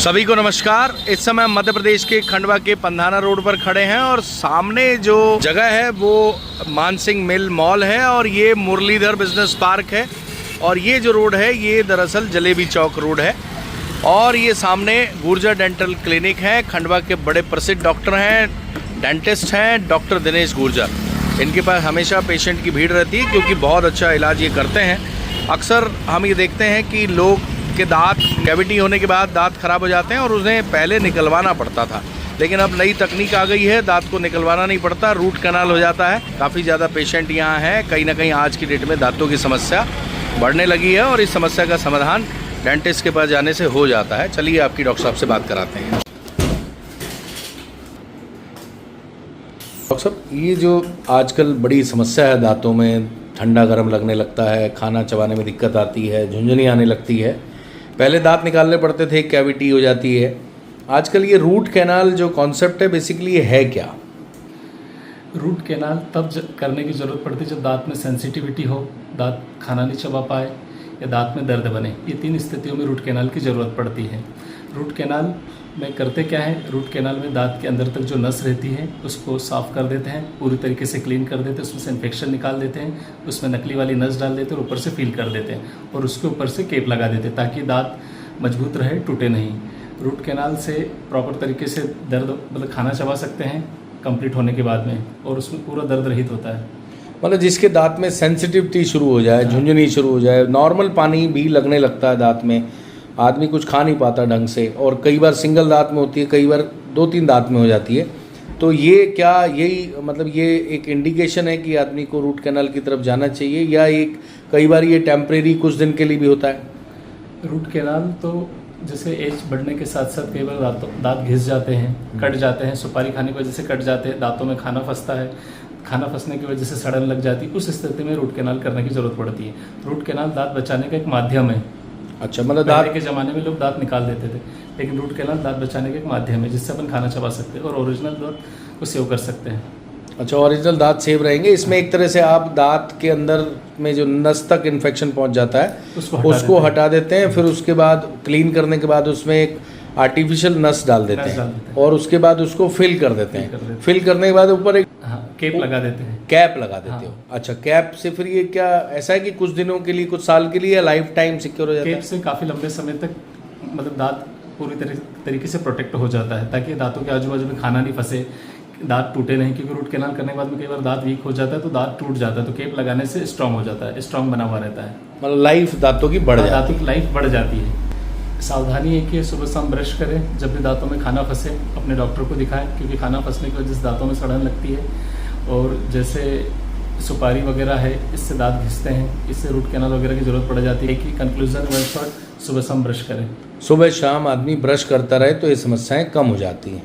सभी को नमस्कार। इस समय हम मध्य प्रदेश के खंडवा के पंधाना रोड पर खड़े हैं और सामने जो जगह है वो मानसिंह मिल मॉल है और ये मुरलीधर बिजनेस पार्क है। और ये जो रोड है ये दरअसल जलेबी चौक रोड है और ये सामने गुर्जर डेंटल क्लिनिक है। खंडवा के बड़े प्रसिद्ध डॉक्टर हैं, डेंटिस्ट हैं, डॉक्टर दिनेश गुर्जर। इनके पास हमेशा पेशेंट की भीड़ रहती है क्योंकि बहुत अच्छा इलाज ये करते हैं। अक्सर हम ये देखते हैं कि लोग के दांत कैविटी होने के बाद दांत खराब हो जाते हैं और उन्हें पहले निकलवाना पड़ता था, लेकिन अब नई तकनीक आ गई है, दांत को निकलवाना नहीं पड़ता, रूट कैनाल हो जाता है। काफ़ी ज़्यादा पेशेंट यहाँ हैं। कहीं ना कहीं आज की डेट में दांतों की समस्या बढ़ने लगी है और इस समस्या का समाधान डेंटिस्ट के पास जाने से हो जाता है। चलिए आपकी डॉक्टर साहब से बात कराते हैं। डॉक्टर साहब, ये जो आजकल बड़ी समस्या है दांतों में, ठंडा गर्म लगने लगता है, खाना चबाने में दिक्कत आती है, झुंझुनी आने लगती है, पहले दांत निकालने पड़ते थे, कैविटी हो जाती है, आजकल ये रूट कैनाल जो कॉन्सेप्ट है बेसिकली ये है क्या? रूट कैनाल तब करने की ज़रूरत पड़ती है जब दांत में सेंसिटिविटी हो, दांत खाना नहीं चबा पाए या दांत में दर्द बने। ये तीन स्थितियों में रूट कैनाल की ज़रूरत पड़ती है। रूट कैनाल में करते क्या है, रूट कैनाल में दांत के अंदर तक जो नस रहती है उसको साफ़ कर देते हैं, पूरी तरीके से क्लीन कर देते हैं, उसमें से इन्फेक्शन निकाल देते हैं, उसमें नकली वाली नस डाल देते हैं और ऊपर से फील कर देते हैं और उसके ऊपर से केप लगा देते हैं ताकि दांत मजबूत रहे, टूटे नहीं। रूट कैनाल से प्रॉपर तरीके से दर्द मतलब खाना चबा सकते हैं कंप्लीट होने के बाद में, और उसमें पूरा दर्द रहित होता है। मतलब जिसके दांत में सेंसिटिविटी शुरू हो जाए, झुंझुनी शुरू हो जाए, नॉर्मल पानी भी लगने लगता है दांत में, आदमी कुछ खा नहीं पाता ढंग से, और कई बार सिंगल दांत में होती है, कई बार 2-3 दांत में हो जाती है, तो ये क्या यही मतलब ये एक इंडिकेशन है कि आदमी को रूट कैनाल की तरफ जाना चाहिए, या एक कई बार ये टेम्परेरी कुछ दिन के लिए भी होता है? रूट कैनाल तो जैसे एज बढ़ने के साथ साथ कई बार दांत घिस जाते हैं, कट जाते हैं, सुपारी खाने की वजह से कट जाते हैं, दांतों में खाना फंसता है, खाना फंसने की वजह से सड़न लग जाती है, उस स्थिति में रूट कैनाल करने की ज़रूरत पड़ती है। रूट कैनाल दांत बचाने का एक माध्यम है। अच्छा, मतलब पहले के ज़माने में लोग दांत निकाल देते थे, लेकिन रूट कैनाल दांत बचाने का एक माध्यम है जिससे अपन खाना चबा सकते हैं और ओरिजिनल दांत को सेव कर सकते हैं। अच्छा, ओरिजिनल दांत सेव रहेंगे। इसमें एक तरह से आप दांत के अंदर में जो नस तक इन्फेक्शन पहुंच जाता है उसको हटा देते हैं, फिर उसके बाद क्लीन करने के बाद उसमें एक आर्टिफिशियल नस डाल देते हैं और उसके बाद उसको फिल कर देते हैं। फिल करने के बाद ऊपर एक कैप लगा देते हैं। कैप लगा देते हो? अच्छा, कैप से फिर ये क्या ऐसा है कि कुछ दिनों के लिए, कुछ साल के लिए, या लाइफ टाइम सिक्योर हो जाता है? कैप से काफ़ी लंबे समय तक मतलब दांत पूरी तरीके से प्रोटेक्ट हो जाता है ताकि दांतों के आजू बाजू में खाना नहीं फंसे, दांत टूटे नहीं, क्योंकि रूट कैनाल करने के बाद में कई बार दांत वीक हो जाता है तो दांत टूट जाता है, तो केप लगाने से स्ट्रांग हो जाता है, स्ट्रांग बना हुआ रहता है, मतलब लाइफ दांतों की दांतों की लाइफ बढ़ जाती है। सावधानी है कि सुबह शाम ब्रश करें, जब भी दांतों में खाना फंसे अपने डॉक्टर को दिखाएं, क्योंकि खाना फंसने की वजह से दांतों में सड़न लगती है, और जैसे सुपारी वगैरह है इससे दांत घिसते हैं, इससे रूट कैनाल वगैरह की ज़रूरत पड़ जाती है। कि कंक्लूजन वन शॉट, सुबह शाम ब्रश करें। सुबह शाम आदमी ब्रश करता रहे तो ये समस्याएं कम हो जाती हैं।